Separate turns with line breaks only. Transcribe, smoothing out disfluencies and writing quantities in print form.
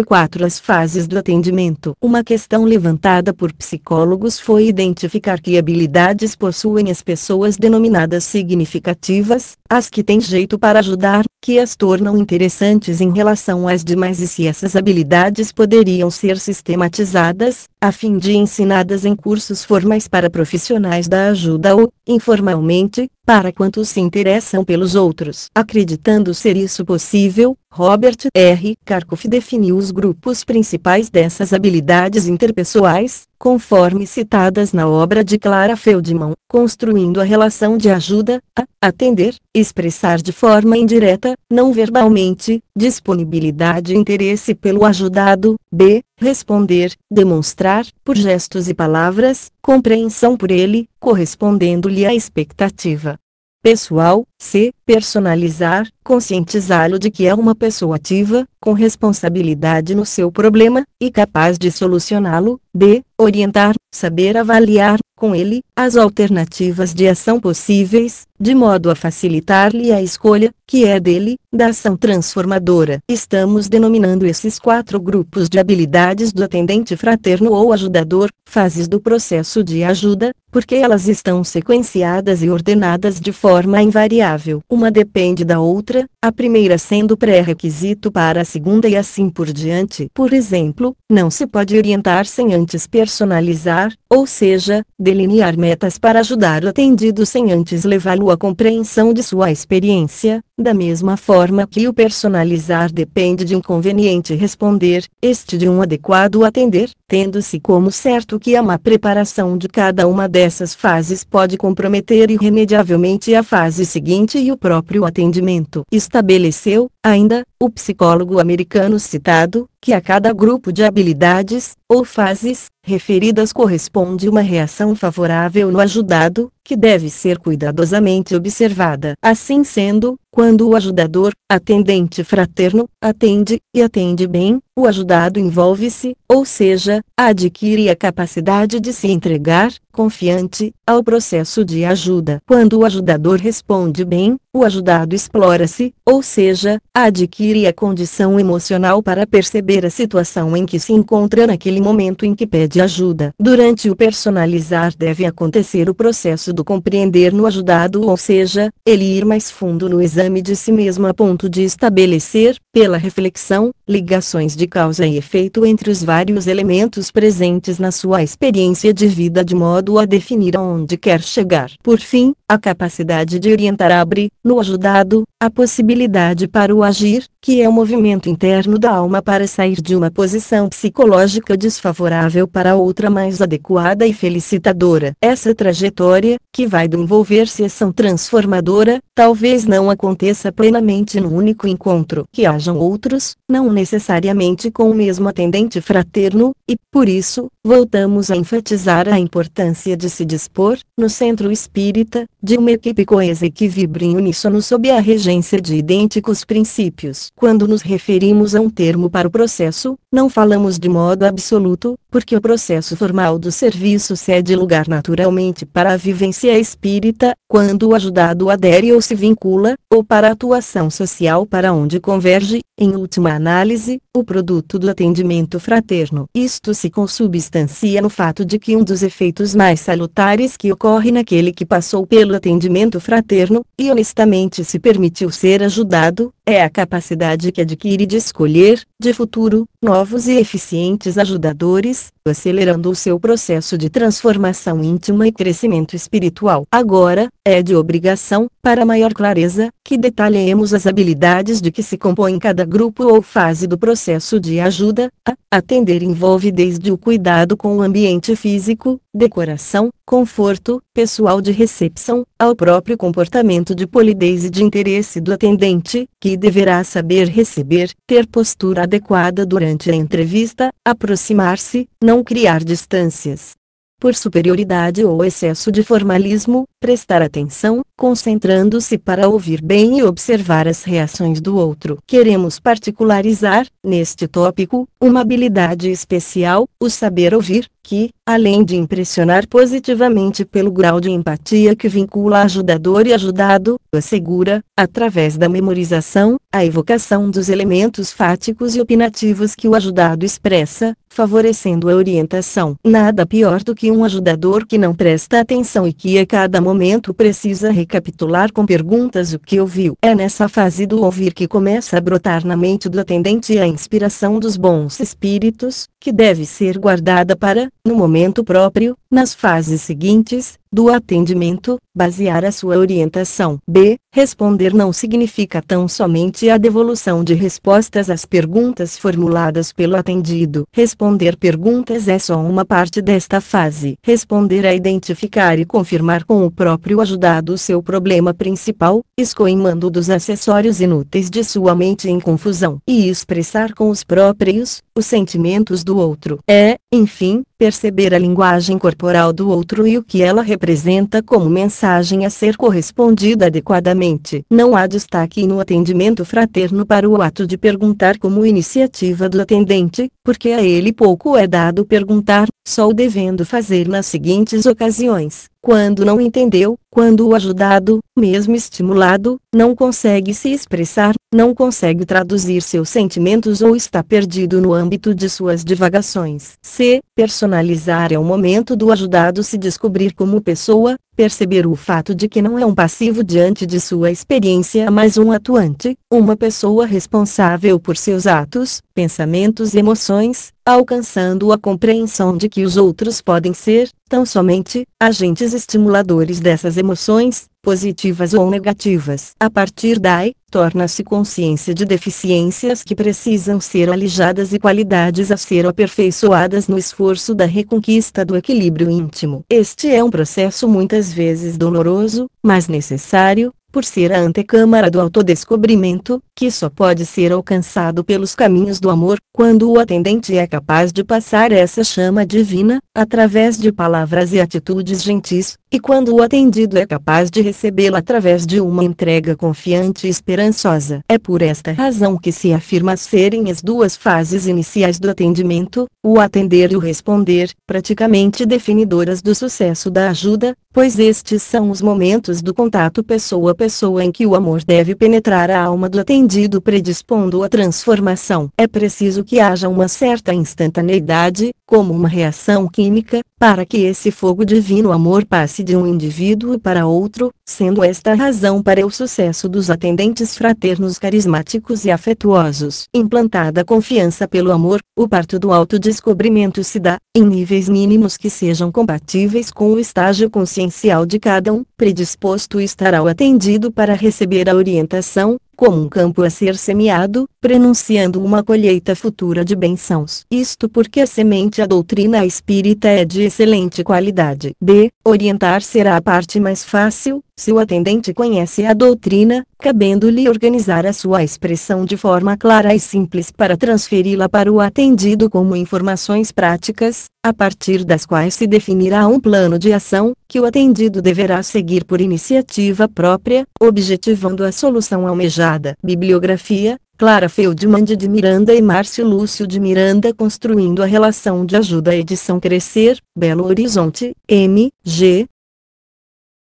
04 As fases do atendimento. Uma questão levantada por psicólogos foi identificar que habilidades possuem as pessoas denominadas significativas, as que têm jeito para ajudar, que as tornam interessantes em relação às demais, e se essas habilidades poderiam ser sistematizadas, a fim de ensinadas em cursos formais para profissionais da ajuda ou, informalmente, para quantos se interessam pelos outros. Acreditando ser isso possível, Robert R. Karkoff definiu os grupos principais dessas habilidades interpessoais, conforme citadas na obra de Clara Feldman, construindo a relação de ajuda, a, atender, expressar de forma indireta, não verbalmente, disponibilidade e interesse pelo ajudado, b, responder, demonstrar, por gestos e palavras, compreensão por ele, correspondendo-lhe à expectativa pessoal, c, personalizar, conscientizá-lo de que é uma pessoa ativa, com responsabilidade no seu problema, e capaz de solucioná-lo, d, orientar, saber avaliar, com ele, as alternativas de ação possíveis, de modo a facilitar-lhe a escolha, que é dele, da ação transformadora. Estamos denominando esses 4 grupos de habilidades do atendente fraterno ou ajudador, fases do processo de ajuda, porque elas estão sequenciadas e ordenadas de forma invariável. Uma depende da outra, a primeira sendo pré-requisito para a segunda e assim por diante. Por exemplo, não se pode orientar sem antes personalizar, ou seja, delinear metas para ajudar o atendido sem antes levá-lo à compreensão de sua experiência, da mesma forma que o personalizar depende de um conveniente responder, este de um adequado atender, tendo-se como certo que a má preparação de cada uma dessas fases pode comprometer irremediavelmente a fase seguinte e o próprio atendimento. Estabeleceu, ainda, o psicólogo americano citado, que a cada grupo de habilidades, ou fases, referidas corresponde uma reação favorável no ajudado, que deve ser cuidadosamente observada. Assim sendo, quando o ajudador, atendente fraterno, atende, e atende bem, o ajudado envolve-se, ou seja, adquire a capacidade de se entregar, confiante, ao processo de ajuda. Quando o ajudador responde bem, o ajudado explora-se, ou seja, adquire a condição emocional para perceber a situação em que se encontra naquele momento em que pede ajuda. Durante o personalizar deve acontecer o processo do compreender no ajudado, ou seja, ele ir mais fundo no exame de si mesmo a ponto de estabelecer, pela reflexão, ligações de causa e efeito entre os vários elementos presentes na sua experiência de vida de modo a definir aonde quer chegar. Por fim, a capacidade de orientar abre, no ajudado, a possibilidade para o agir, que é o movimento interno da alma para sair de uma posição psicológica desfavorável para outra mais adequada e felicitadora. Essa trajetória, que vai do envolver-se ação transformadora, talvez não aconteça plenamente num único encontro. Que hajam outros, não necessariamente com o mesmo atendente fraterno, e, por isso, voltamos a enfatizar a importância de se dispor, no centro espírita, de uma equipe coesa e que vibre em uníssono sob a regência de idênticos princípios. Quando nos referimos a um termo para o processo, não falamos de modo absoluto, porque o processo formal do serviço cede lugar naturalmente para a vivência espírita, quando o ajudado adere ou se vincula, ou para a atuação social para onde converge, em última análise, o produto do atendimento fraterno. Isto se consubstancia no fato de que um dos efeitos mais salutares que ocorre naquele que passou pelo atendimento fraterno, e honestamente se permitiu ser ajudado, é a capacidade que adquire de escolher, de futuro, novos e eficientes ajudadores, acelerando o seu processo de transformação íntima e crescimento espiritual. Agora, é de obrigação, para maior clareza, que detalhemos as habilidades de que se compõe cada grupo ou fase do processo de ajuda. Atender envolve desde o cuidado com o ambiente físico, decoração, conforto, pessoal de recepção, ao próprio comportamento de polidez e de interesse do atendente, que deverá saber receber, ter postura adequada durante a entrevista, aproximar-se, não criar distâncias. Por superioridade ou excesso de formalismo, prestar atenção, concentrando-se para ouvir bem e observar as reações do outro. Queremos particularizar, neste tópico, uma habilidade especial, o saber ouvir, que, além de impressionar positivamente pelo grau de empatia que vincula ajudador e ajudado, assegura, através da memorização, a evocação dos elementos fáticos e opinativos que o ajudado expressa, favorecendo a orientação. Nada pior do que um ajudador que não presta atenção e que a cada momento precisa recapitular com perguntas o que ouviu. É nessa fase do ouvir que começa a brotar na mente do atendente a inspiração dos bons espíritos, que deve ser guardada para, no momento próprio, nas fases seguintes, do atendimento, basear a sua orientação. B. Responder não significa tão somente a devolução de respostas às perguntas formuladas pelo atendido. Responder perguntas é só uma parte desta fase. Responder é identificar e confirmar com o próprio ajudado o seu problema principal, escoimando dos acessórios inúteis de sua mente em confusão, e expressar com os próprios, os sentimentos do outro. É, enfim, perceber a linguagem corporal do outro e o que ela representa como mensagem a ser correspondida adequadamente. Não há destaque no atendimento fraterno para o ato de perguntar como iniciativa do atendente, porque a ele pouco é dado perguntar, só o devendo fazer nas seguintes ocasiões: quando não entendeu, quando o ajudado, mesmo estimulado, não consegue se expressar, não consegue traduzir seus sentimentos ou está perdido no âmbito de suas divagações. C. Personalizar é o momento do ajudado se descobrir como pessoa, perceber o fato de que não é um passivo diante de sua experiência, mas um atuante, uma pessoa responsável por seus atos, pensamentos e emoções, alcançando a compreensão de que os outros podem ser, tão somente, agentes estimuladores dessas emoções, positivas ou negativas. A partir daí, torna-se consciência de deficiências que precisam ser alijadas e qualidades a ser aperfeiçoadas no esforço da reconquista do equilíbrio íntimo. Este é um processo muitas vezes doloroso, mas necessário, por ser a antecâmara do autodescobrimento, que só pode ser alcançado pelos caminhos do amor, quando o atendente é capaz de passar essa chama divina, através de palavras e atitudes gentis, e quando o atendido é capaz de recebê-la através de uma entrega confiante e esperançosa. É por esta razão que se afirma serem as duas fases iniciais do atendimento, o atender e o responder, praticamente definidoras do sucesso da ajuda, pois estes são os momentos do contato pessoa a pessoa em que o amor deve penetrar a alma do atendido, predispondo a transformação. É preciso que haja uma certa instantaneidade, como uma reação química, para que esse fogo divino amor passe de um indivíduo para outro, sendo esta a razão para o sucesso dos atendentes fraternos carismáticos e afetuosos. Implantada a confiança pelo amor, o parto do autodescobrimento se dá, em níveis mínimos que sejam compatíveis com o estágio consciencial de cada um, predisposto estará o atendido para receber a orientação, como um campo a ser semeado, prenunciando uma colheita futura de bênçãos. Isto porque a semente a doutrina espírita é de excelente qualidade. B. Orientar será a parte mais fácil, se o atendente conhece a doutrina, cabendo-lhe organizar a sua expressão de forma clara e simples para transferi-la para o atendido como informações práticas, a partir das quais se definirá um plano de ação, que o atendido deverá seguir por iniciativa própria, objetivando a solução almejada. Bibliografia: Clara Feldman de Miranda e Márcio Lúcio de Miranda, Construindo a Relação de Ajuda, edição Crescer, Belo Horizonte, M. G.